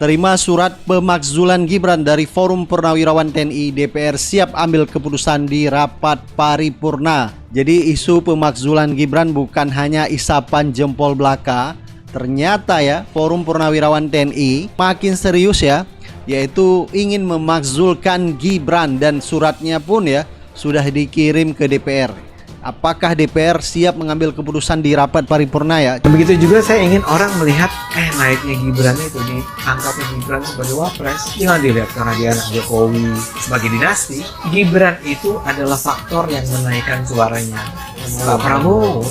Terima surat pemakzulan Gibran dari Forum Purnawirawan TNI, DPR siap ambil keputusan di rapat paripurna. Jadi isu pemakzulan Gibran bukan hanya isapan jempol belaka. Ternyata ya, Forum Purnawirawan TNI makin serius ya, yaitu ingin memakzulkan Gibran, dan suratnya pun ya sudah dikirim ke DPR. Apakah DPR siap mengambil keputusan di rapat paripurna ya? Begitu juga saya ingin orang melihat naiknya Gibran itu, diangkatnya Gibran sebagai wapres. Jangan dilihat karena dia anak Jokowi sebagai dinasti. Gibran itu adalah faktor yang menaikkan suaranya Pak Prabowo.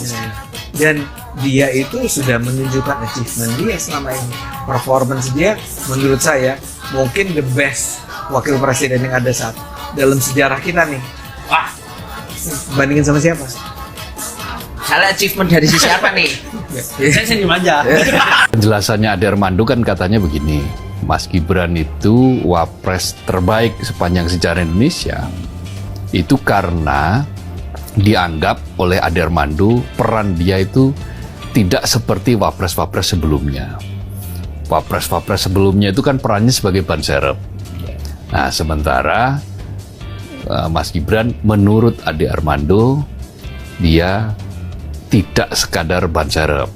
Dan dia itu sudah menunjukkan achievement dia selama ini. Performance dia menurut saya mungkin the best wakil presiden yang ada saat dalam sejarah kita nih. Wah, bandingin sama siapa? Salah achievement dari sisi apa nih? Saya senyum aja. Penjelasannya Ade Armando kan katanya begini, Mas Gibran itu wapres terbaik sepanjang sejarah Indonesia. Itu karena dianggap oleh Ade Armando peran dia itu tidak seperti wapres-wapres sebelumnya. Wapres-wapres sebelumnya itu kan perannya sebagai ban serep. Nah, sementara Mas Gibran menurut Ade Armando dia tidak sekadar ban serep,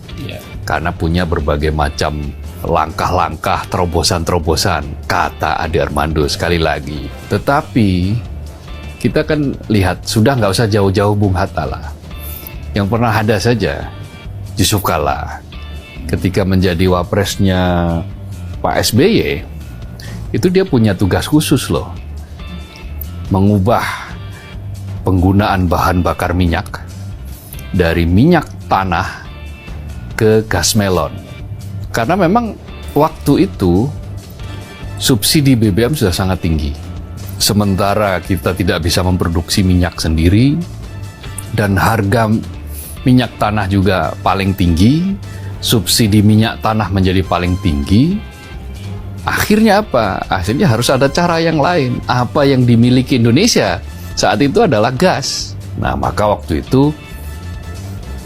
karena punya berbagai macam langkah-langkah, terobosan-terobosan, kata Ade Armando sekali lagi. Tetapi kita kan lihat, sudah nggak usah jauh-jauh Bung Hatta lah. Yang pernah ada saja, Yusuf Kalla. Ketika menjadi wapresnya Pak SBY, itu dia punya tugas khusus loh. Mengubah penggunaan bahan bakar minyak dari minyak tanah ke gas melon. Karena memang waktu itu subsidi BBM sudah sangat tinggi. Sementara kita tidak bisa memproduksi minyak sendiri, dan harga minyak tanah juga paling tinggi, subsidi minyak tanah menjadi paling tinggi. Akhirnya apa? Akhirnya harus ada cara yang lain. Apa yang dimiliki Indonesia saat itu adalah gas. Nah, maka waktu itu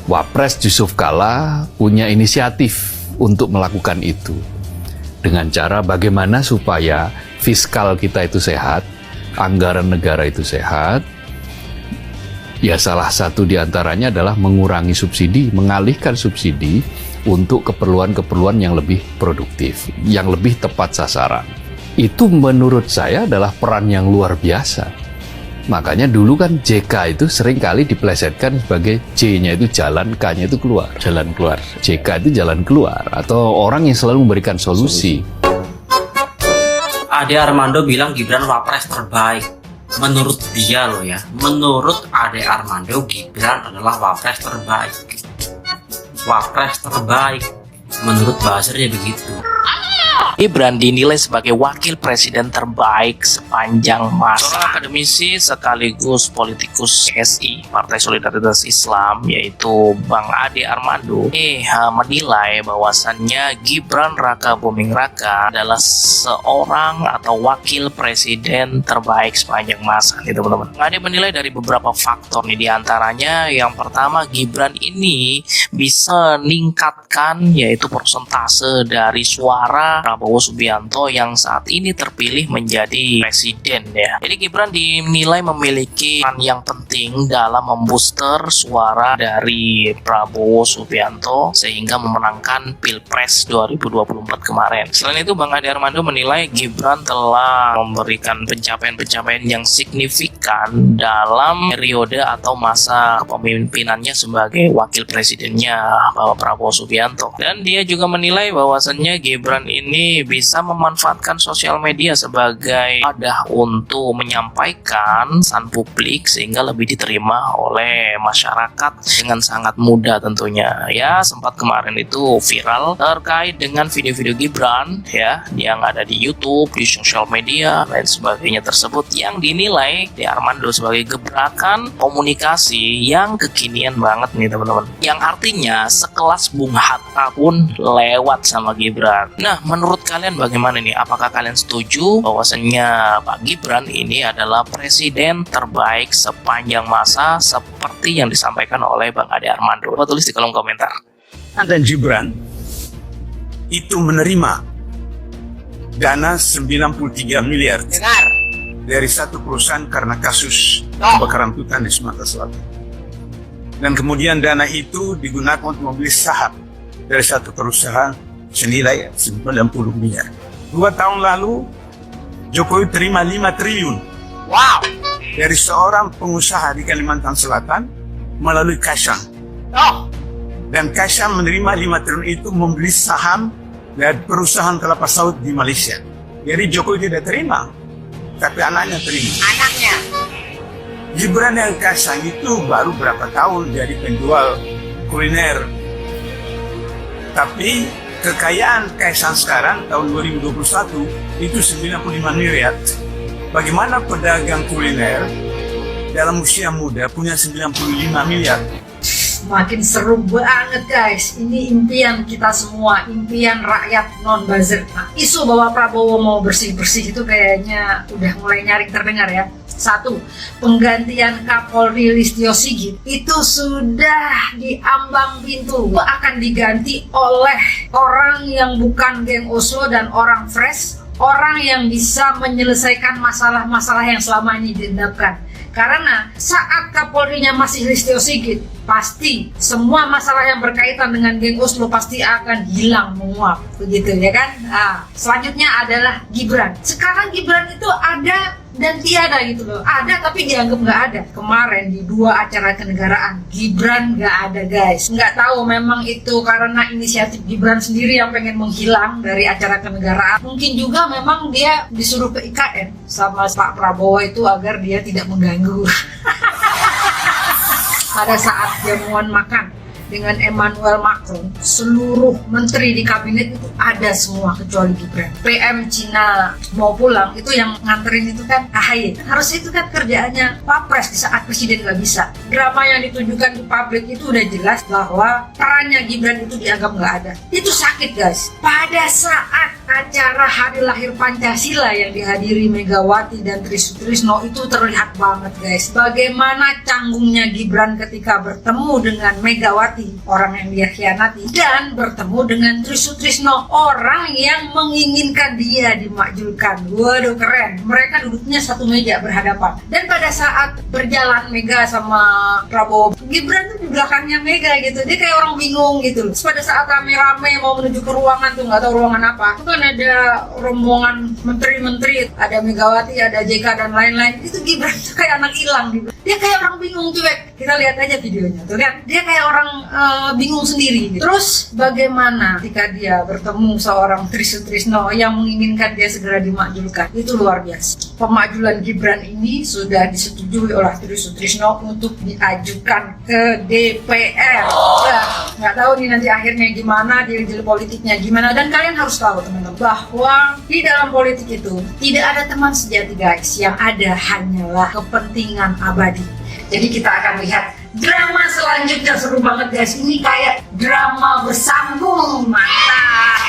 Wapres Yusuf Kalla punya inisiatif untuk melakukan itu. Dengan cara bagaimana supaya fiskal kita itu sehat, anggaran negara itu sehat. Ya, salah satu diantaranya adalah mengurangi subsidi, mengalihkan subsidi untuk keperluan-keperluan yang lebih produktif, yang lebih tepat sasaran. Itu menurut saya adalah peran yang luar biasa. Makanya dulu kan JK itu seringkali diplesetkan sebagai J-nya itu jalan, K-nya itu keluar. Jalan keluar. JK itu jalan keluar, atau orang yang selalu memberikan solusi. Ade Armando bilang Gibran wapres terbaik. Menurut dia loh ya, menurut Ade Armando, Gibran adalah wapres terbaik. Wapres terbaik, menurut Basirnya begitu. Gibran dinilai sebagai wakil presiden terbaik sepanjang masa. Seorang akademisi sekaligus politikus PSI, Partai Solidaritas Islam, yaitu Bang Ade Armando, menilai bahwasannya Gibran Raka Buming Raka adalah seorang atau wakil presiden terbaik sepanjang masa nih teman-teman. Ade menilai dari beberapa faktor nih, diantaranya yang pertama, Gibran ini bisa meningkatkan yaitu persentase dari suara Prabowo Subianto yang saat ini terpilih menjadi presiden ya. Jadi Gibran dinilai memiliki peran yang penting dalam membooster suara dari Prabowo Subianto sehingga memenangkan Pilpres 2024 kemarin. Selain itu, Bang Ade Armando menilai Gibran telah memberikan pencapaian-pencapaian yang signifikan dalam periode atau masa kepemimpinannya sebagai wakil presidennya Bapak Prabowo Subianto. Dan dia juga menilai bahwasannya Gibran ini bisa memanfaatkan sosial media sebagai wadah untuk menyampaikan pesan publik sehingga lebih diterima oleh masyarakat dengan sangat mudah tentunya. Ya, sempat kemarin itu viral terkait dengan video-video Gibran ya yang ada di YouTube, di sosial media lain sebagainya tersebut, yang dinilai di Armando sebagai gebrakan komunikasi yang kekinian banget nih teman-teman. Yang artinya sekelas Bung Hatta pun lewat sama Gibran. Nah, menurut kalian bagaimana nih? Apakah kalian setuju bahwasannya Pak Gibran ini adalah presiden terbaik sepanjang masa seperti yang disampaikan oleh Bang Ade Armando? Coba tulis di kolom komentar. Dan Gibran itu menerima dana 93 miliar dari satu perusahaan karena kasus kebakaran hutan di Sumatera Selatan. Dan kemudian dana itu digunakan untuk membeli saham dari satu perusahaan senilai 90 miliar. 2 tahun lalu Jokowi terima 5 triliun dari seorang pengusaha di Kalimantan Selatan melalui Kaisang. Dan Kaisang menerima 5 triliun itu membeli saham dari perusahaan kelapa sawit di Malaysia. Jadi Jokowi tidak terima, tapi anaknya terima. Gibran yang Kaisang itu baru berapa tahun jadi penjual kuliner. Tapi kekayaan Kaisang sekarang tahun 2021 itu 95 miliar. Bagaimana pedagang kuliner dalam usia muda punya 95 miliar? Makin seru banget guys. Ini impian kita semua, impian rakyat non-buzzer. Nah, isu bahwa Prabowo mau bersih-bersih itu kayaknya udah mulai nyaring terdengar ya. 1. Penggantian Kapolri Listio Sigit itu sudah diambang pintu, akan diganti oleh orang yang bukan geng Oslo dan orang fresh, orang yang bisa menyelesaikan masalah-masalah yang selama ini diendapkan. Karena saat Kapolrinya masih Listio Sigit, pasti semua masalah yang berkaitan dengan geng Oslo pasti akan hilang menguap, begitu ya kan? Nah, selanjutnya adalah Gibran. Sekarang Gibran itu ada dan tiada gitu loh. Ada tapi dianggap nggak ada. Kemarin di 2 acara kenegaraan Gibran nggak ada guys. Nggak tahu memang itu karena inisiatif Gibran sendiri yang pengen menghilang dari acara kenegaraan. Mungkin juga memang dia disuruh ke IKN sama Pak Prabowo itu agar dia tidak mengganggu. Pada saat jamuan makan dengan Emmanuel Macron, seluruh menteri di kabinet itu ada semua kecuali Gibran. PM Cina mau pulang, itu yang nganterin itu kan AHY. Harusnya itu kan kerjaannya Wapres di saat presiden nggak bisa. Drama yang ditunjukkan di publik itu udah jelas bahwa perannya Gibran itu dianggap nggak ada. Itu sakit guys. Pada saat acara hari lahir Pancasila yang dihadiri Megawati dan Tri Sutrisno itu terlihat banget guys. Bagaimana canggungnya Gibran ketika bertemu dengan Megawati, orang yang dia khianati, dan bertemu dengan Tri Sutrisno, orang yang menginginkan dia dimakjulkan. Waduh keren. Mereka duduknya satu meja berhadapan. Dan pada saat berjalan Mega sama Prabowo, Gibran tuh di belakangnya Mega gitu. Dia kayak orang bingung gitu. Terus pada saat rame-rame mau menuju ke ruangan tuh, nggak tahu ruangan apa, itu kan ada rombongan menteri-menteri, ada Megawati, ada JK dan lain-lain. Itu Gibran tuh kayak anak hilang gitu. Dia kayak orang bingung cuek. Kita lihat aja videonya tuh kan. Dia kayak orang bingung sendiri gitu. Terus bagaimana ketika dia bertemu seorang Tri Sutrisno yang menginginkan dia segera dimakjulkan? Itu luar biasa. Pemakjulan Gibran ini sudah disetujui oleh Tri Sutrisno untuk diajukan ke DPR. Nggak tahu nih nanti akhirnya gimana, deal politiknya gimana. Dan kalian harus tahu teman-teman bahwa di dalam politik itu tidak ada teman sejati guys. Yang ada hanyalah kepentingan abadi. Jadi kita akan lihat drama selanjutnya, seru banget guys. Ini kayak drama bersambung, mantap.